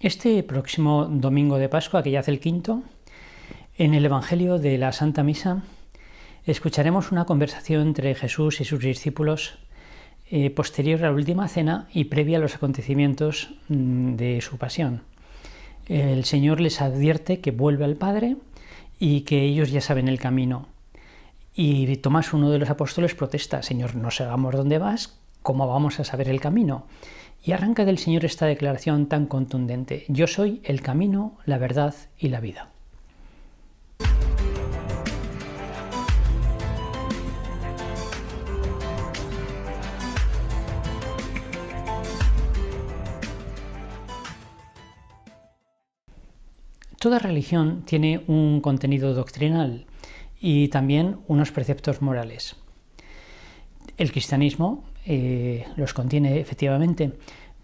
Este próximo domingo de Pascua, que ya hace el quinto, en el Evangelio de la Santa Misa, escucharemos una conversación entre Jesús y sus discípulos posterior a la última cena y previa a los acontecimientos de su pasión. El Señor les advierte que vuelve al Padre y que ellos ya saben el camino. Y Tomás, uno de los apóstoles, protesta: Señor, no sabemos dónde vas, ¿cómo vamos a saber el camino? Y arranca del Señor esta declaración tan contundente: yo soy el camino, la verdad y la vida. Toda religión tiene un contenido doctrinal y también unos preceptos morales. El cristianismo los contiene efectivamente,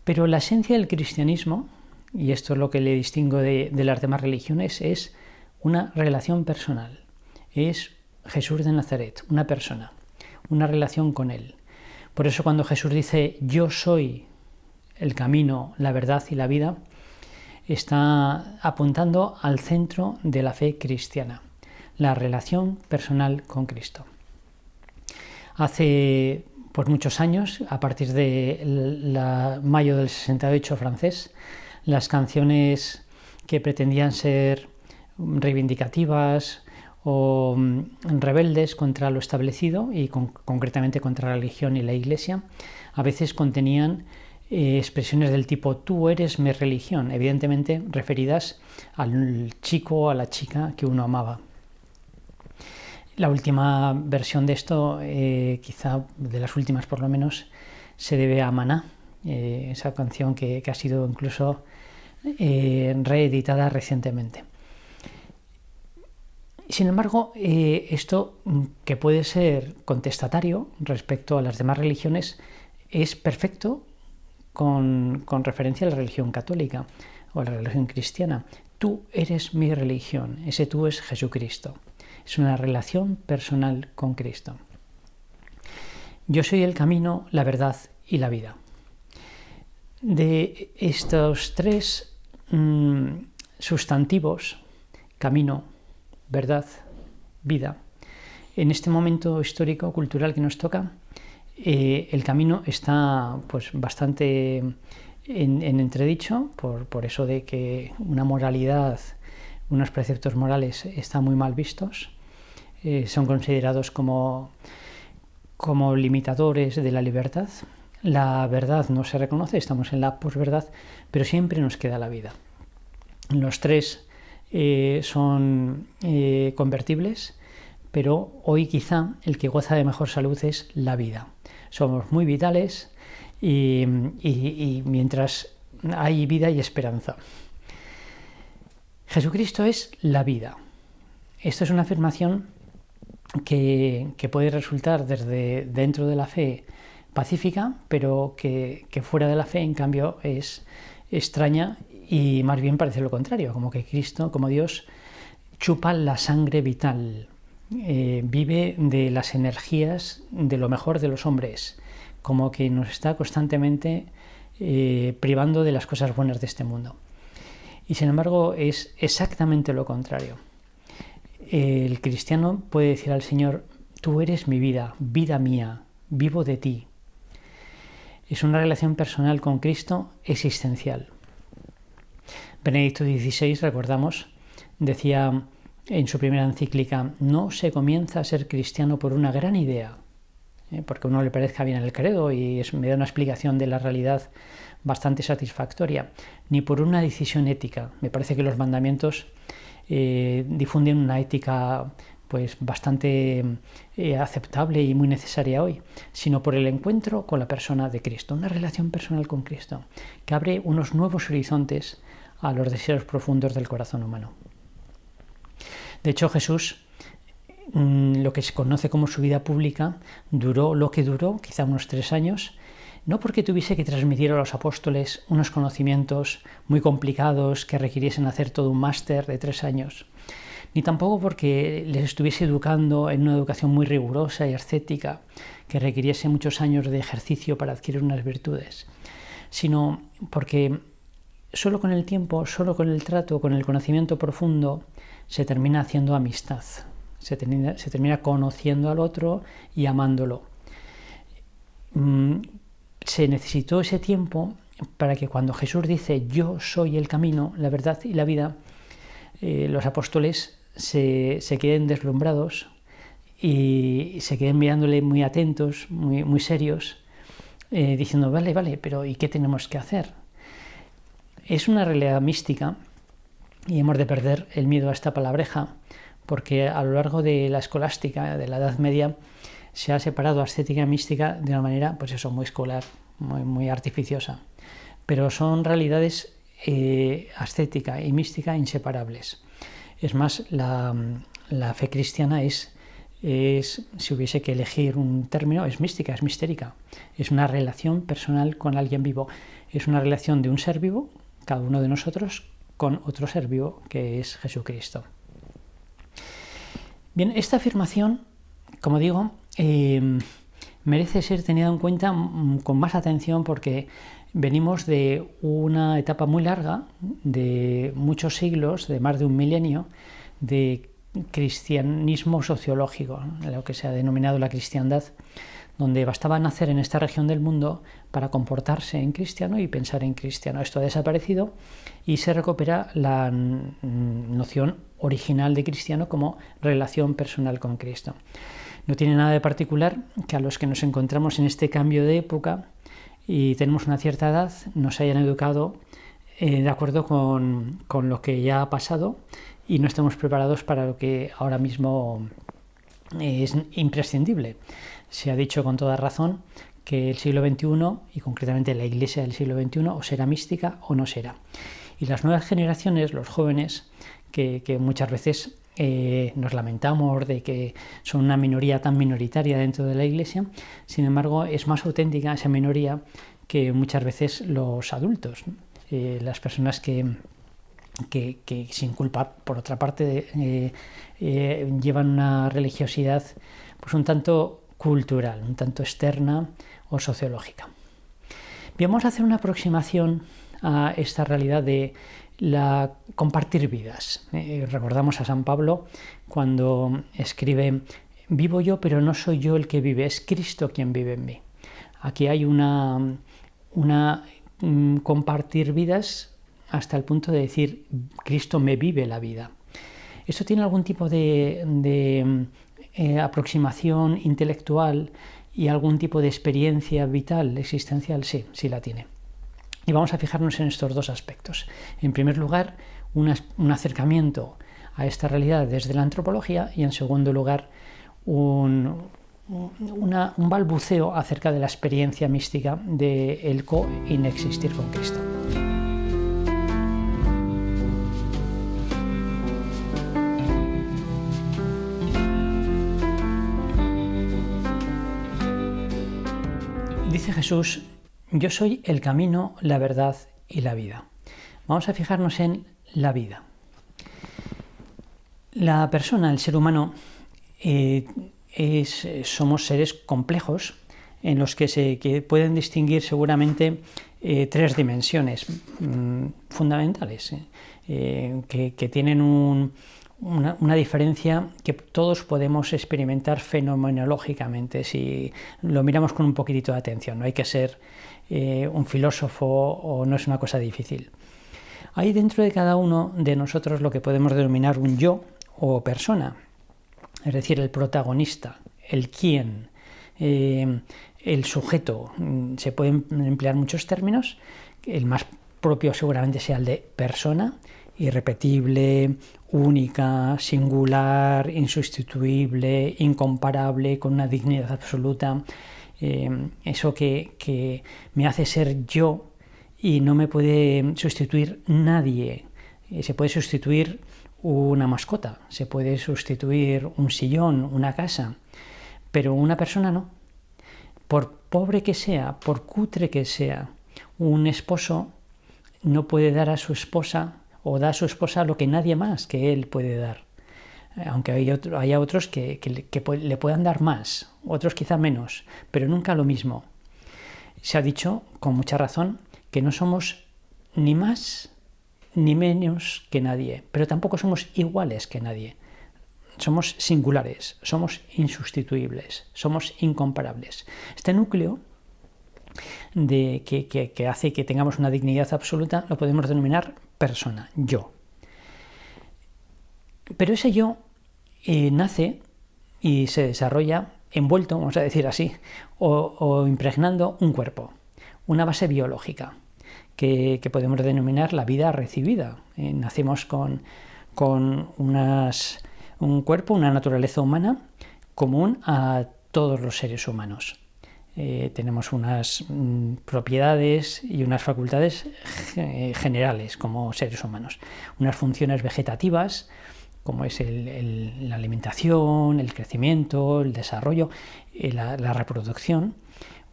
pero la esencia del cristianismo, y esto es lo que le distingo de las demás religiones, es una relación personal. Es Jesús de Nazaret, una persona, una relación con Él. Por eso cuando Jesús dice yo soy el camino, la verdad y la vida, está apuntando al centro de la fe cristiana, la relación personal con Cristo. Hace muchos años, a partir de mayo del 68 francés, las canciones que pretendían ser reivindicativas o rebeldes contra lo establecido y concretamente contra la religión y la Iglesia, a veces contenían expresiones del tipo tú eres mi religión, evidentemente referidas al chico o a la chica que uno amaba. La última versión de esto, quizá de las últimas por lo menos, se debe a Maná, esa canción que ha sido incluso reeditada recientemente. Sin embargo, esto, que puede ser contestatario respecto a las demás religiones, es perfecto con referencia a la religión católica o a la religión cristiana. Tú eres mi religión, ese tú es Jesucristo. Es una relación personal con Cristo. Yo soy el camino, la verdad y la vida. De estos tres sustantivos, camino, verdad, vida, en este momento histórico, cultural que nos toca, el camino está bastante en entredicho por eso de que una moralidad, unos preceptos morales están muy mal vistos, son considerados como limitadores de la libertad. La verdad no se reconoce, estamos en la posverdad, pero siempre nos queda la vida. Los tres son convertibles, pero hoy quizá el que goza de mejor salud es la vida. Somos muy vitales y mientras hay vida y esperanza. Jesucristo es la vida. Esto es una afirmación que puede resultar desde dentro de la fe pacífica, pero que fuera de la fe, en cambio, es extraña y más bien parece lo contrario, como que Cristo, como Dios, chupa la sangre vital, vive de las energías de lo mejor de los hombres, como que nos está constantemente privando de las cosas buenas de este mundo. Y sin embargo es exactamente lo contrario. El cristiano puede decir al Señor: tú eres mi vida, vida mía, vivo de ti. Es una relación personal con Cristo existencial. Benedicto XVI, recordamos, decía en su primera encíclica: no se comienza a ser cristiano por una gran idea, porque a uno le parezca bien el credo y me da una explicación de la realidad bastante satisfactoria, ni por una decisión ética. Me parece que los mandamientos difunden una ética bastante aceptable y muy necesaria hoy, sino por el encuentro con la persona de Cristo, una relación personal con Cristo, que abre unos nuevos horizontes a los deseos profundos del corazón humano. De hecho, Jesús, lo que se conoce como su vida pública, duró lo que duró, quizá unos 3 años, no porque tuviese que transmitir a los apóstoles unos conocimientos muy complicados que requiriesen hacer todo un máster de 3 años, ni tampoco porque les estuviese educando en una educación muy rigurosa y ascética que requiriese muchos años de ejercicio para adquirir unas virtudes, sino porque solo con el tiempo, solo con el trato, con el conocimiento profundo, se termina haciendo amistad, se termina conociendo al otro y amándolo. Se necesitó ese tiempo para que cuando Jesús dice yo soy el camino, la verdad y la vida, los apóstoles se queden deslumbrados y se queden mirándole muy atentos, muy serios, diciendo vale, pero ¿y qué tenemos que hacer? Es una realidad mística y hemos de perder el miedo a esta palabreja, porque a lo largo de la escolástica, de la Edad Media, se ha separado ascética y mística de una manera, pues eso, muy escolar, muy artificiosa. Pero son realidades ascética y mística inseparables. Es más, la fe cristiana es, si hubiese que elegir un término, es mística, es mistérica. Es una relación personal con alguien vivo. Es una relación de un ser vivo, cada uno de nosotros, con otro ser vivo que es Jesucristo. Bien, esta afirmación, como digo, merece ser tenida en cuenta con más atención porque venimos de una etapa muy larga, de muchos siglos, de más de un milenio, de cristianismo sociológico, lo que se ha denominado la cristiandad, donde bastaba nacer en esta región del mundo para comportarse en cristiano y pensar en cristiano. Esto ha desaparecido y se recupera la noción original de cristiano como relación personal con Cristo. No tiene nada de particular que a los que nos encontramos en este cambio de época y tenemos una cierta edad nos hayan educado de acuerdo con lo que ya ha pasado y no estamos preparados para lo que ahora mismo es imprescindible. Se ha dicho con toda razón que el siglo XXI, y concretamente la Iglesia del siglo XXI, o será mística o no será. Y las nuevas generaciones, los jóvenes, que muchas veces nos lamentamos de que son una minoría tan minoritaria dentro de la Iglesia, sin embargo es más auténtica esa minoría que muchas veces los adultos, las personas que sin culpa, por otra parte, llevan una religiosidad pues un tanto cultural, un tanto externa o sociológica. Bien, vamos a hacer una aproximación a esta realidad de la compartir vidas. Recordamos a San Pablo cuando escribe: vivo yo, pero no soy yo el que vive, es Cristo quien vive en mí. Aquí hay una compartir vidas hasta el punto de decir Cristo me vive la vida. ¿Esto tiene algún tipo de aproximación intelectual y algún tipo de experiencia vital, existencial? Sí, sí la tiene. Y vamos a fijarnos en estos dos aspectos. En primer lugar, un acercamiento a esta realidad desde la antropología y en segundo lugar, un balbuceo acerca de la experiencia mística del co-inexistir con Cristo. Dice Jesús: yo soy el camino, la verdad y la vida. Vamos a fijarnos en la vida. La persona, el ser humano, somos seres complejos en los que pueden distinguir seguramente tres dimensiones fundamentales que tienen una diferencia que todos podemos experimentar fenomenológicamente si lo miramos con un poquitito de atención. No hay que ser un filósofo o no es una cosa difícil. Hay dentro de cada uno de nosotros lo que podemos denominar un yo o persona, es decir, el protagonista, el quién, el sujeto. Se pueden emplear muchos términos. El más propio seguramente sea el de persona, irrepetible, única, singular, insustituible, incomparable, con una dignidad absoluta. Eso que me hace ser yo y no me puede sustituir nadie. Se puede sustituir una mascota, se puede sustituir un sillón, una casa, pero una persona no. Por pobre que sea, por cutre que sea, un esposo no puede dar a su esposa o da a su esposa lo que nadie más que él puede dar. Aunque haya otros que le puedan dar más, otros quizá menos, pero nunca lo mismo. Se ha dicho, con mucha razón, que no somos ni más ni menos que nadie, pero tampoco somos iguales que nadie. Somos singulares, somos insustituibles, somos incomparables. Este núcleo que hace que tengamos una dignidad absoluta lo podemos denominar persona, yo. Pero ese yo nace y se desarrolla envuelto, vamos a decir así, o impregnando un cuerpo, una base biológica, que podemos denominar la vida recibida. Nacemos con un cuerpo, una naturaleza humana común a todos los seres humanos. Tenemos unas propiedades y unas facultades generales como seres humanos, unas funciones vegetativas como es la alimentación, el crecimiento, el desarrollo, la reproducción,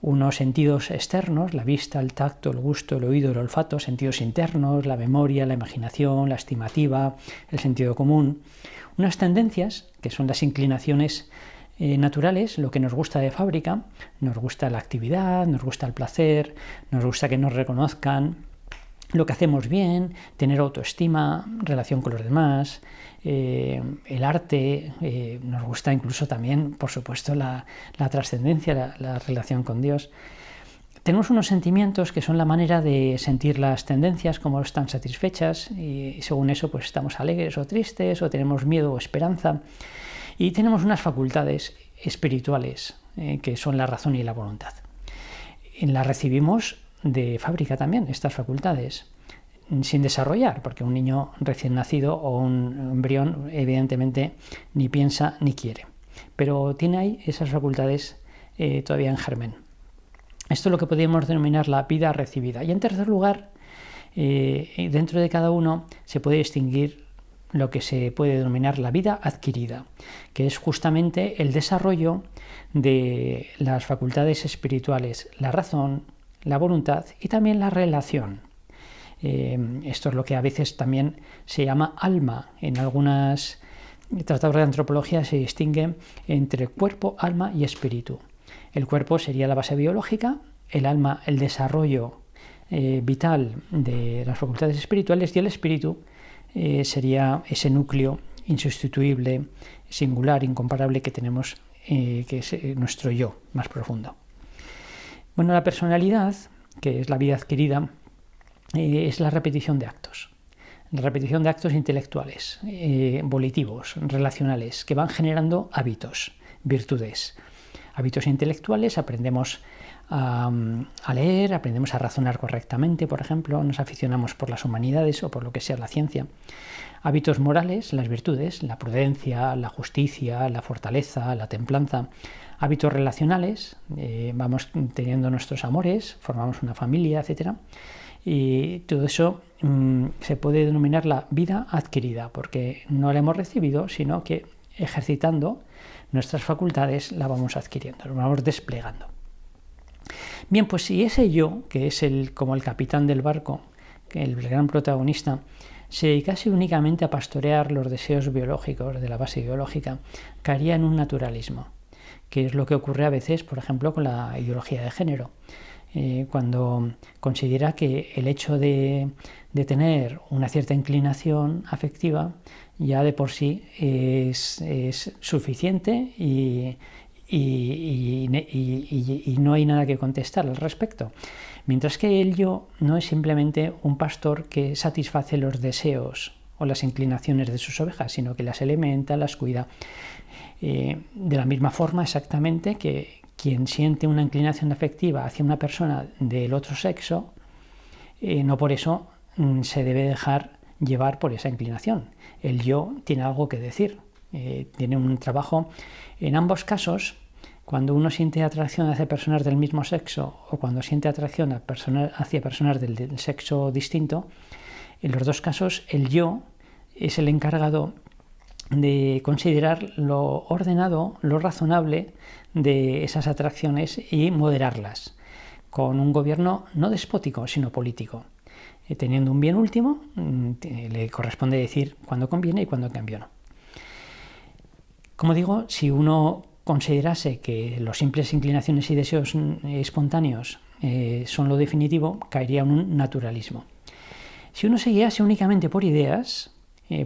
unos sentidos externos, la vista, el tacto, el gusto, el oído, el olfato, sentidos internos, la memoria, la imaginación, la estimativa, el sentido común, unas tendencias que son las inclinaciones naturales, lo que nos gusta de fábrica, nos gusta la actividad, nos gusta el placer, nos gusta que nos reconozcan, lo que hacemos bien, tener autoestima, relación con los demás, el arte, nos gusta incluso también, por supuesto, la trascendencia, la relación con Dios. Tenemos unos sentimientos que son la manera de sentir las tendencias, cómo están satisfechas, y según eso pues estamos alegres o tristes, o tenemos miedo o esperanza. Y tenemos unas facultades espirituales, que son la razón y la voluntad. Las recibimos de fábrica también, estas facultades, sin desarrollar, porque un niño recién nacido o un embrión evidentemente ni piensa ni quiere, pero tiene ahí esas facultades todavía en germen. Esto es lo que podríamos denominar la vida recibida. Y en tercer lugar, dentro de cada uno se puede distinguir lo que se puede denominar la vida adquirida, que es justamente el desarrollo de las facultades espirituales, la razón, la voluntad y también la relación. Esto es lo que a veces también se llama alma. En algunos tratados de antropología se distingue entre cuerpo, alma y espíritu. El cuerpo sería la base biológica, el alma el desarrollo vital de las facultades espirituales y el espíritu sería ese núcleo insustituible, singular, incomparable que tenemos, que es nuestro yo más profundo. Bueno, la personalidad, que es la vida adquirida, es la repetición de actos. La repetición de actos intelectuales, volitivos, relacionales, que van generando hábitos, virtudes. Hábitos intelectuales, aprendemos a leer, aprendemos a razonar correctamente, por ejemplo, nos aficionamos por las humanidades o por lo que sea la ciencia. Hábitos morales, las virtudes, la prudencia, la justicia, la fortaleza, la templanza. Hábitos relacionales, vamos teniendo nuestros amores, formamos una familia, etc. Y todo eso se puede denominar la vida adquirida, porque no la hemos recibido, sino que ejercitando nuestras facultades la vamos adquiriendo, la vamos desplegando. Bien, pues si ese yo, que es como el capitán del barco, el gran protagonista, se dedicase únicamente a pastorear los deseos biológicos de la base biológica, caería en un naturalismo, que es lo que ocurre a veces, por ejemplo, con la ideología de género. Cuando considera que el hecho de tener una cierta inclinación afectiva ya de por sí es suficiente y no hay nada que contestar al respecto. Mientras que el yo no es simplemente un pastor que satisface los deseos o las inclinaciones de sus ovejas, sino que las alimenta, las cuida. De la misma forma exactamente que quien siente una inclinación afectiva hacia una persona del otro sexo, no por eso se debe dejar llevar por esa inclinación. El yo tiene algo que decir, tiene un trabajo. En ambos casos, cuando uno siente atracción hacia personas del mismo sexo o cuando siente atracción hacia personas del sexo distinto, en los dos casos el yo es el encargado de considerar lo ordenado, lo razonable de esas atracciones y moderarlas, con un gobierno no despótico, sino político. Teniendo un bien último, le corresponde decir cuándo conviene y cuándo en cambio no. Como digo, si uno considerase que las simples inclinaciones y deseos espontáneos son lo definitivo, caería en un naturalismo. Si uno se guiase únicamente por ideas,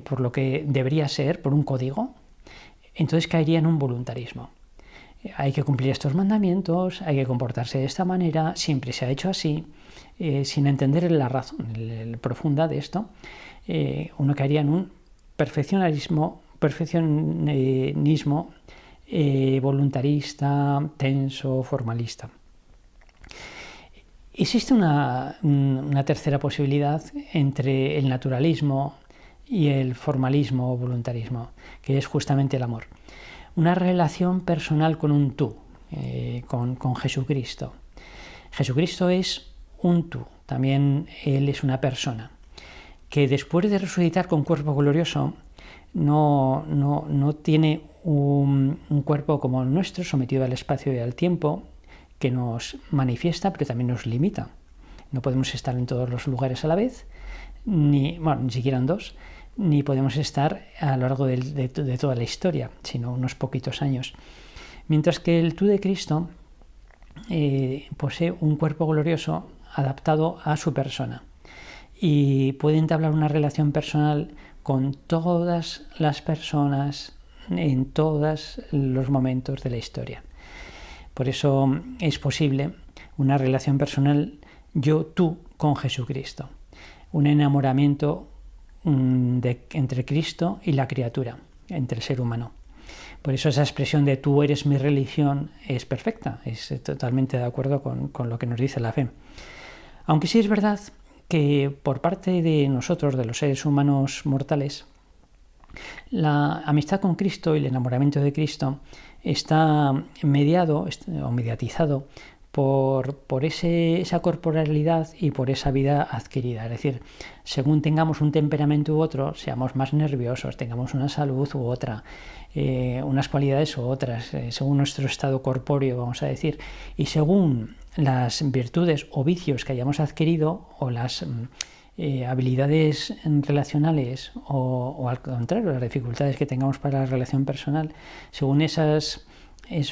por lo que debería ser, por un código, entonces caería en un voluntarismo. Hay que cumplir estos mandamientos, hay que comportarse de esta manera, siempre se ha hecho así, sin entender la razón profunda de esto. Uno caería en un perfeccionismo voluntarista, tenso, formalista. Existe una tercera posibilidad entre el naturalismo y el formalismo o voluntarismo, que es justamente el amor. Una relación personal con un tú, con Jesucristo. Jesucristo es un tú, también Él es una persona, que después de resucitar con cuerpo glorioso no tiene un cuerpo como el nuestro, sometido al espacio y al tiempo, que nos manifiesta, pero también nos limita. No podemos estar en todos los lugares a la vez, ni siquiera en dos, ni podemos estar a lo largo de toda la historia, sino unos poquitos años. Mientras que el tú de Cristo posee un cuerpo glorioso adaptado a su persona y puede entablar una relación personal con todas las personas en todos los momentos de la historia. Por eso es posible una relación personal yo-tú con Jesucristo, un enamoramiento entre Cristo y la criatura, entre el ser humano. Por eso esa expresión de tú eres mi religión es perfecta, es totalmente de acuerdo con lo que nos dice la fe. Aunque sí es verdad que por parte de nosotros, de los seres humanos mortales, la amistad con Cristo y el enamoramiento de Cristo está mediado o mediatizado por esa corporalidad y por esa vida adquirida. Es decir, según tengamos un temperamento u otro, seamos más nerviosos, tengamos una salud u otra, unas cualidades u otras, según nuestro estado corpóreo, vamos a decir, y según las virtudes o vicios que hayamos adquirido o las habilidades relacionales o al contrario, las dificultades que tengamos para la relación personal, según esos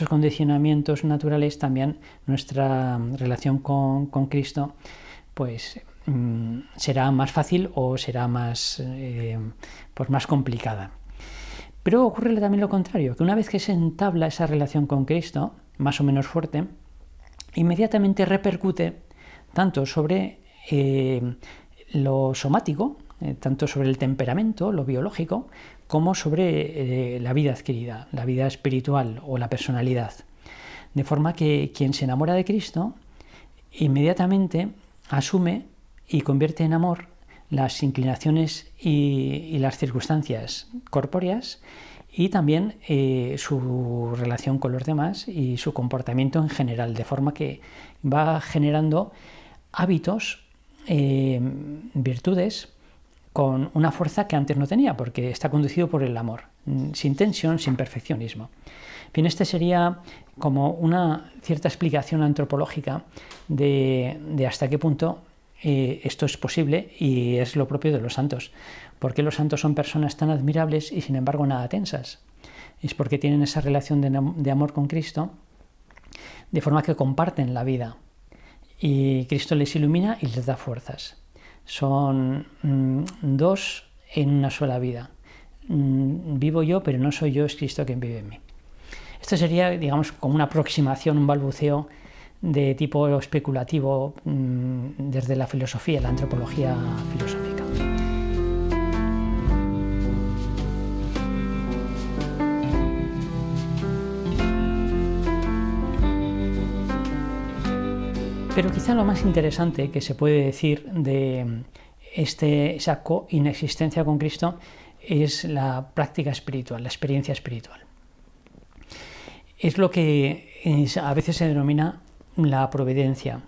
condicionamientos naturales, también nuestra relación con Cristo pues será más fácil o será más complicada. Pero ocurre también lo contrario, que una vez que se entabla esa relación con Cristo, más o menos fuerte, inmediatamente repercute tanto sobre lo somático, tanto sobre el temperamento, lo biológico, como sobre la vida adquirida, la vida espiritual o la personalidad. De forma que quien se enamora de Cristo inmediatamente asume y convierte en amor las inclinaciones y las circunstancias corpóreas y también su relación con los demás y su comportamiento en general, de forma que va generando hábitos, virtudes con una fuerza que antes no tenía, porque está conducido por el amor, sin tensión, sin perfeccionismo. Bien, este sería como una cierta explicación antropológica de hasta qué punto esto es posible y es lo propio de los santos. ¿Por qué los santos son personas tan admirables y sin embargo nada tensas? Es porque tienen esa relación de amor con Cristo, de forma que comparten la vida y Cristo les ilumina y les da fuerzas. Son dos en una sola vida. Vivo yo, pero no soy yo, es Cristo quien vive en mí. Esto sería, digamos, como una aproximación, un balbuceo de tipo especulativo desde la filosofía, la antropología filosófica. Pero quizá lo más interesante que se puede decir de esa coinexistencia con Cristo es la práctica espiritual, la experiencia espiritual. Es lo que a veces se denomina la providencia,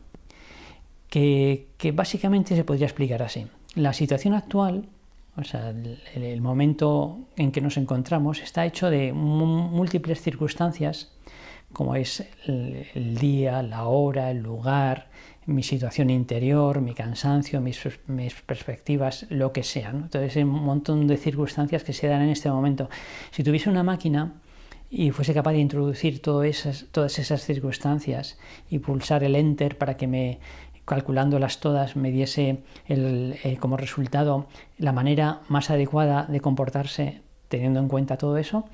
que básicamente se podría explicar así. La situación actual, o sea, el momento en que nos encontramos, está hecho de múltiples circunstancias, como es el día, la hora, el lugar, mi situación interior, mi cansancio, mis perspectivas, lo que sea, ¿no? Entonces hay un montón de circunstancias que se dan en este momento. Si tuviese una máquina y fuese capaz de introducir todas esas circunstancias y pulsar el enter para que me calculándolas todas, me diese como resultado la manera más adecuada de comportarse teniendo en cuenta todo eso,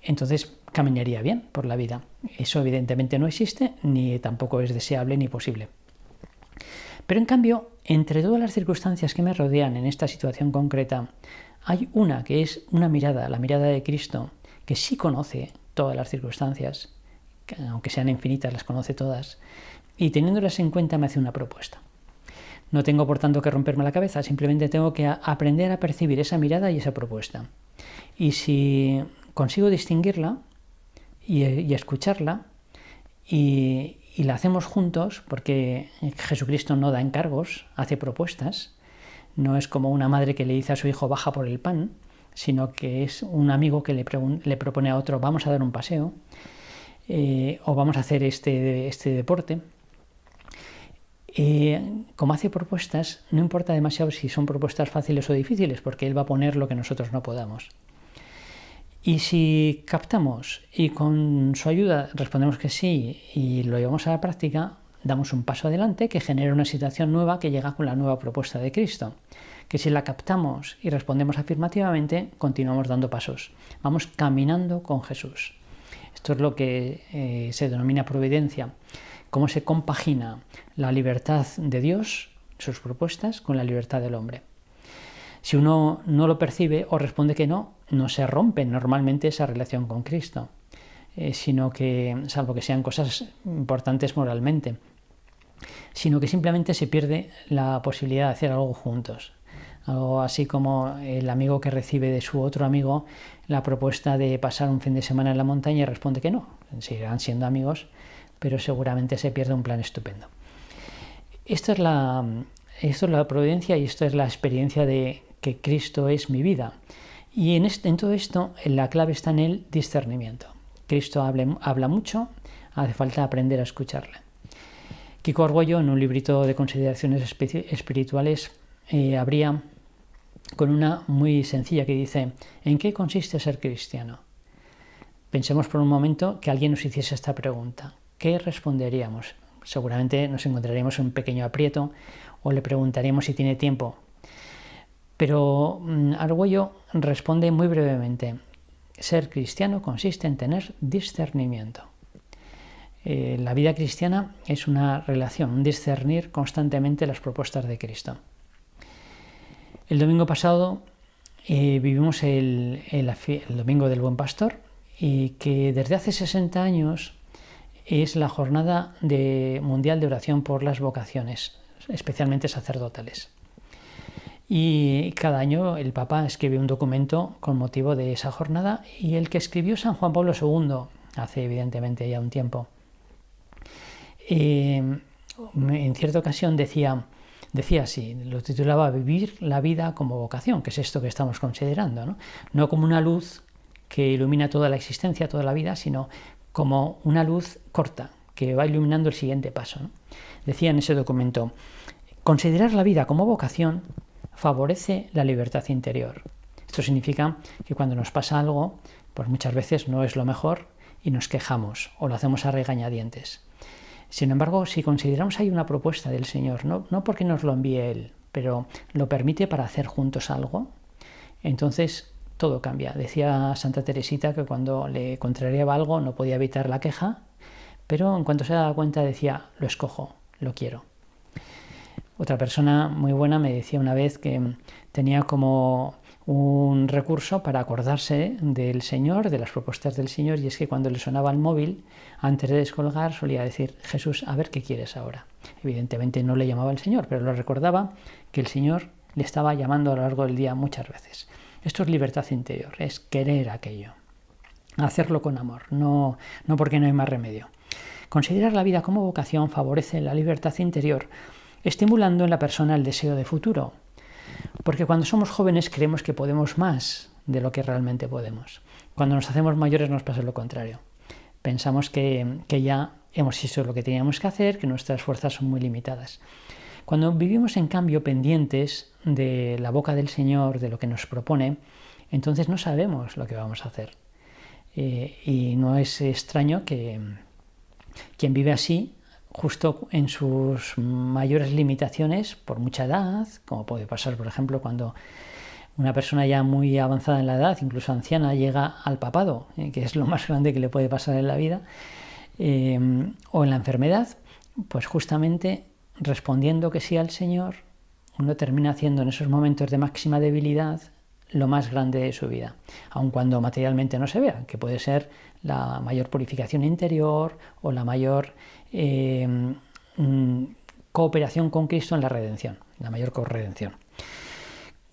entonces caminaría bien por la vida. Eso evidentemente no existe, ni tampoco es deseable ni posible. Pero en cambio, entre todas las circunstancias que me rodean en esta situación concreta, hay una que es una mirada, la mirada de Cristo, que sí conoce todas las circunstancias, que aunque sean infinitas, las conoce todas, y teniéndolas en cuenta me hace una propuesta. No tengo por tanto que romperme la cabeza, simplemente tengo que aprender a percibir esa mirada y esa propuesta. Y si consigo distinguirla y escucharla, y la hacemos juntos, porque Jesucristo no da encargos, hace propuestas, no es como una madre que le dice a su hijo baja por el pan, sino que es un amigo que le propone a otro vamos a dar un paseo, o vamos a hacer este deporte. Como hace propuestas, no importa demasiado si son propuestas fáciles o difíciles, porque él va a poner lo que nosotros no podamos. Y si captamos y con su ayuda respondemos que sí y lo llevamos a la práctica, damos un paso adelante que genera una situación nueva que llega con la nueva propuesta de Cristo. Que si la captamos y respondemos afirmativamente, continuamos dando pasos. Vamos caminando con Jesús. Esto es lo que se denomina providencia. Cómo se compagina la libertad de Dios, sus propuestas, con la libertad del hombre. Si uno no lo percibe o responde que no, no se rompe normalmente esa relación con Cristo, sino que, salvo que sean cosas importantes moralmente, sino que simplemente se pierde la posibilidad de hacer algo juntos. Algo así como el amigo que recibe de su otro amigo la propuesta de pasar un fin de semana en la montaña y responde que no. Seguirán siendo amigos, pero seguramente se pierde un plan estupendo. Esto es la providencia y esto es la experiencia de que Cristo es mi vida. Y en todo esto la clave está en el discernimiento. Cristo habla mucho, hace falta aprender a escucharle. Kiko Argüello, en un librito de consideraciones espirituales, abría con una muy sencilla que dice: ¿en qué consiste ser cristiano? Pensemos por un momento que alguien nos hiciese esta pregunta. ¿Qué responderíamos? Seguramente nos encontraríamos en un pequeño aprieto o le preguntaríamos si tiene tiempo. Pero Argüello responde muy brevemente: ser cristiano consiste en tener discernimiento. La vida cristiana es una relación, un discernir constantemente las propuestas de Cristo. El domingo pasado vivimos el Domingo del Buen Pastor, y que desde hace 60 años es la jornada mundial de oración por las vocaciones, especialmente sacerdotales. Y cada año el Papa escribe un documento con motivo de esa jornada, y el que escribió San Juan Pablo II, hace evidentemente ya un tiempo, en cierta ocasión decía así, lo titulaba Vivir la vida como vocación, que es esto que estamos considerando, ¿no? No como una luz que ilumina toda la existencia, toda la vida, sino como una luz corta que va iluminando el siguiente paso, ¿no? Decía en ese documento: considerar la vida como vocación favorece la libertad interior. Esto significa que cuando nos pasa algo, pues muchas veces no es lo mejor y nos quejamos o lo hacemos a regañadientes. Sin embargo, si consideramos ahí una propuesta del Señor, no porque nos lo envíe Él, pero lo permite para hacer juntos algo, entonces todo cambia. Decía Santa Teresita que cuando le contrariaba algo no podía evitar la queja, pero en cuanto se daba cuenta decía: lo escojo, lo quiero. Otra persona muy buena me decía una vez que tenía como un recurso para acordarse del Señor, de las propuestas del Señor, y es que cuando le sonaba el móvil, antes de descolgar, solía decir: Jesús, a ver qué quieres ahora. Evidentemente no le llamaba el Señor, pero lo recordaba que el Señor le estaba llamando a lo largo del día muchas veces. Esto es libertad interior, es querer aquello, hacerlo con amor, no porque no hay más remedio. Considerar la vida como vocación favorece la libertad interior, estimulando en la persona el deseo de futuro. Porque cuando somos jóvenes creemos que podemos más de lo que realmente podemos. Cuando nos hacemos mayores nos pasa lo contrario. Pensamos que ya hemos hecho lo que teníamos que hacer, que nuestras fuerzas son muy limitadas. Cuando vivimos, en cambio, pendientes de la boca del Señor, de lo que nos propone, entonces no sabemos lo que vamos a hacer. Y no es extraño que quien vive así justo en sus mayores limitaciones por mucha edad, como puede pasar, por ejemplo, cuando una persona ya muy avanzada en la edad, incluso anciana, llega al papado, que es lo más grande que le puede pasar en la vida, o en la enfermedad, pues justamente respondiendo que sí al Señor, uno termina haciendo en esos momentos de máxima debilidad lo más grande de su vida, aun cuando materialmente no se vea, que puede ser la mayor purificación interior o la mayor cooperación con Cristo en la redención, la mayor corredención.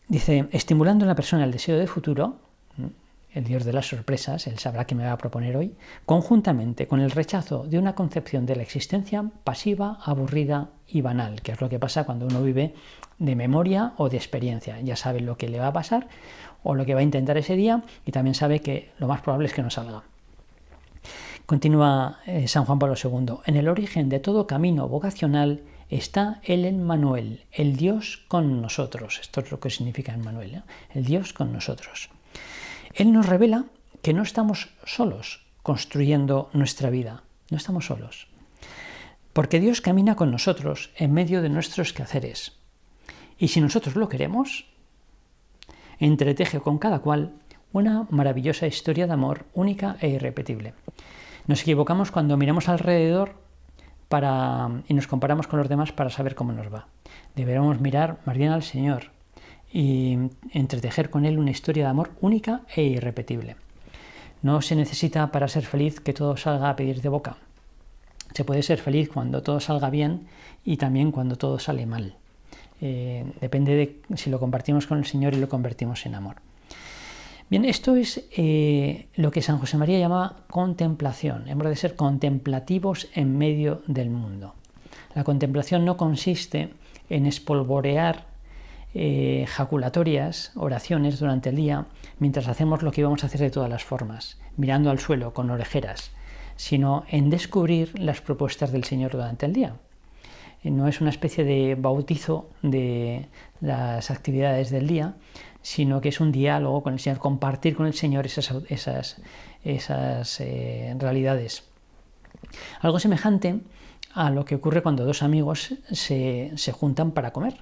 Dice, estimulando en la persona el deseo de futuro, el Dios de las sorpresas, Él sabrá qué me va a proponer hoy, conjuntamente con el rechazo de una concepción de la existencia pasiva, aburrida y banal, que es lo que pasa cuando uno vive de memoria o de experiencia. Ya sabe lo que le va a pasar o lo que va a intentar ese día y también sabe que lo más probable es que no salga. Continúa San Juan Pablo II, en el origen de todo camino vocacional está el Emmanuel, el Dios con nosotros. Esto es lo que significa Emmanuel, ¿eh? El Dios con nosotros. Él nos revela que no estamos solos construyendo nuestra vida, no estamos solos. Porque Dios camina con nosotros en medio de nuestros quehaceres. Y si nosotros lo queremos, entreteje con cada cual una maravillosa historia de amor única e irrepetible. Nos equivocamos cuando miramos alrededor y nos comparamos con los demás para saber cómo nos va. Deberíamos mirar más bien al Señor y entretejer con Él una historia de amor única e irrepetible. No se necesita para ser feliz que todo salga a pedir de boca. Se puede ser feliz cuando todo salga bien y también cuando todo sale mal. Depende de si lo compartimos con el Señor y lo convertimos en amor. Bien, esto es lo que San José María llama contemplación. Hemos de ser contemplativos en medio del mundo. La contemplación no consiste en espolvorear jaculatorias, oraciones durante el día, mientras hacemos lo que íbamos a hacer de todas las formas, mirando al suelo con orejeras, sino en descubrir las propuestas del Señor durante el día. No es una especie de bautizo de las actividades del día, sino que es un diálogo con el Señor, compartir con el Señor esas realidades. Algo semejante a lo que ocurre cuando dos amigos se juntan para comer.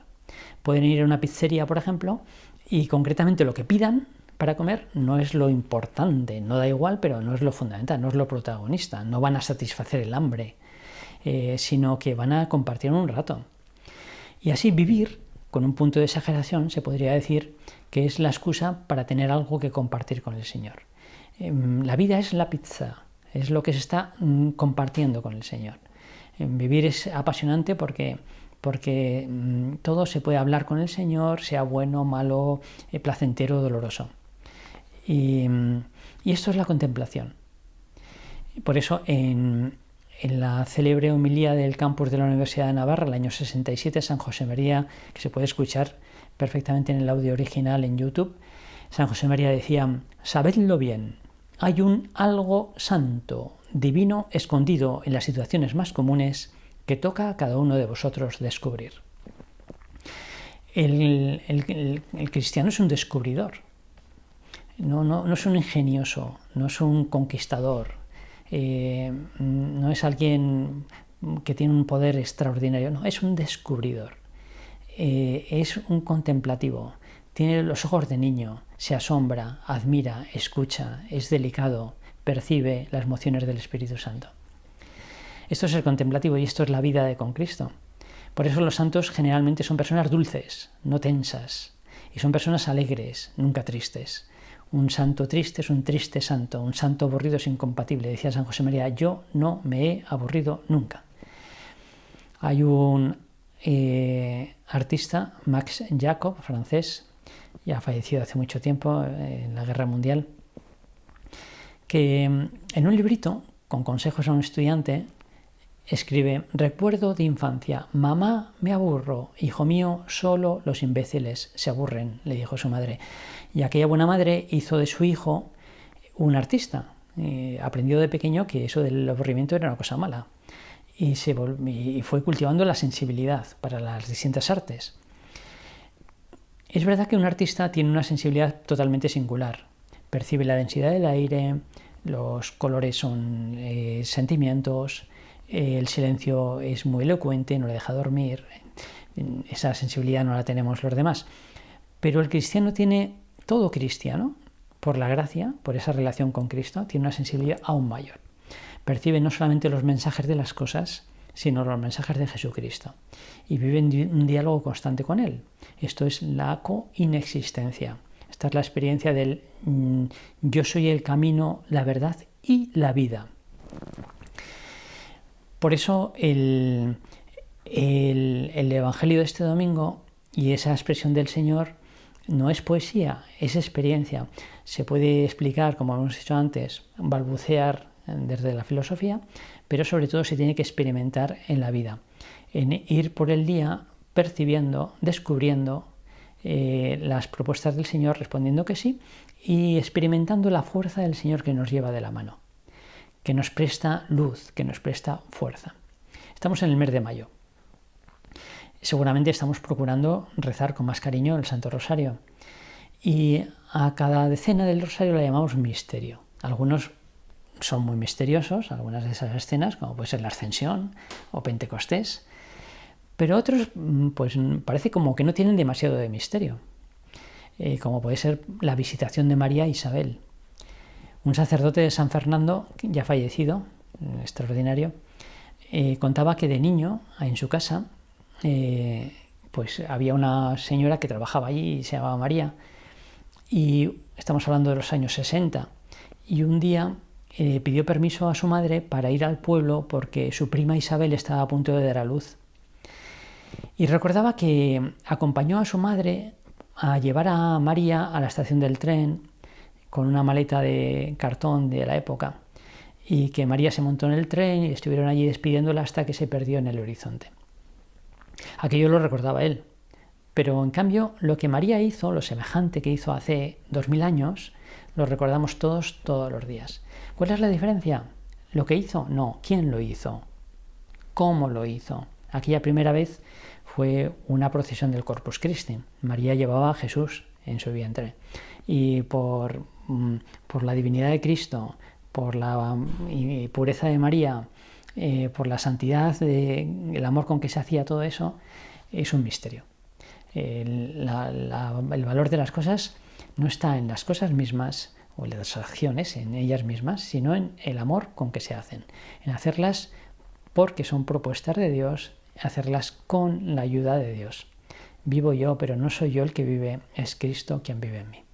Pueden ir a una pizzería, por ejemplo, y concretamente lo que pidan para comer no es lo importante, no da igual, pero no es lo fundamental, no es lo protagonista, no van a satisfacer el hambre, sino que van a compartir un rato. Y así vivir, con un punto de exageración, se podría decir que es la excusa para tener algo que compartir con el Señor. La vida es la pizza, es lo que se está compartiendo con el Señor. Vivir es apasionante porque todo se puede hablar con el Señor, sea bueno, malo, placentero, doloroso. Y esto es la contemplación. Por eso en la célebre homilía del campus de la Universidad de Navarra, el año 67, San José María, que se puede escuchar perfectamente en el audio original en YouTube, San José María decía: sabedlo bien, hay un algo santo, divino, escondido en las situaciones más comunes que toca a cada uno de vosotros descubrir. El cristiano es un descubridor, no es un ingenioso, no es un conquistador, no es alguien que tiene un poder extraordinario, no, es un descubridor, es un contemplativo, tiene los ojos de niño, se asombra, admira, escucha, es delicado, percibe las emociones del Espíritu Santo. Esto es el contemplativo y esto es la vida con Cristo. Por eso los santos generalmente son personas dulces, no tensas, y son personas alegres, nunca tristes. Un santo triste es un triste santo, un santo aburrido es incompatible. Decía San José María: yo no me he aburrido nunca. Hay un artista, Max Jacob, francés, ya fallecido hace mucho tiempo en la Guerra Mundial, que en un librito, con consejos a un estudiante, escribe: recuerdo de infancia, mamá, me aburro, hijo mío, solo los imbéciles se aburren, le dijo su madre. Y aquella buena madre hizo de su hijo un artista. Aprendió de pequeño que eso del aburrimiento era una cosa mala. Y fue cultivando la sensibilidad para las distintas artes. Es verdad que un artista tiene una sensibilidad totalmente singular. Percibe la densidad del aire, los colores son sentimientos, el silencio es muy elocuente, no le deja dormir, esa sensibilidad no la tenemos los demás. Pero el cristiano tiene, todo cristiano, por la gracia, por esa relación con Cristo, tiene una sensibilidad aún mayor. Percibe no solamente los mensajes de las cosas, sino los mensajes de Jesucristo. Y vive en un diálogo constante con Él. Esto es la coinexistencia. Esta es la experiencia del yo soy el camino, la verdad y la vida. Por eso el Evangelio de este domingo y esa expresión del Señor no es poesía, es experiencia. Se puede explicar, como hemos dicho antes, balbucear desde la filosofía, pero sobre todo se tiene que experimentar en la vida, en ir por el día percibiendo, descubriendo las propuestas del Señor, respondiendo que sí, y experimentando la fuerza del Señor que nos lleva de la mano, que nos presta luz, que nos presta fuerza. Estamos en el mes de mayo. Seguramente estamos procurando rezar con más cariño el Santo Rosario. Y a cada decena del Rosario la llamamos misterio. Algunos son muy misteriosos, algunas de esas escenas, como puede ser la Ascensión o Pentecostés. Pero otros, pues parece como que no tienen demasiado de misterio. Como puede ser la visitación de María a Isabel. Un sacerdote de San Fernando, ya fallecido, extraordinario, contaba que de niño, en su casa, pues había una señora que trabajaba allí y se llamaba María, y estamos hablando de los años 60, y un día pidió permiso a su madre para ir al pueblo porque su prima Isabel estaba a punto de dar a luz. Y recordaba que acompañó a su madre a llevar a María a la estación del tren con una maleta de cartón de la época, y que María se montó en el tren y estuvieron allí despidiéndola hasta que se perdió en el horizonte. Aquello lo recordaba él, pero en cambio lo que María hizo, lo semejante que hizo hace 2000 años, lo recordamos todos los días. ¿Cuál es la diferencia? ¿Lo que hizo? No. ¿Quién lo hizo? ¿Cómo lo hizo? Aquella primera vez fue una procesión del Corpus Christi. María llevaba a Jesús en su vientre, y por la divinidad de Cristo, por la pureza de María, por la santidad, el amor con que se hacía todo eso, es un misterio. El valor de las cosas no está en las cosas mismas o en las acciones, en ellas mismas, sino en el amor con que se hacen, en hacerlas porque son propuestas de Dios, hacerlas con la ayuda de Dios. Vivo yo, pero no soy yo el que vive, es Cristo quien vive en mí.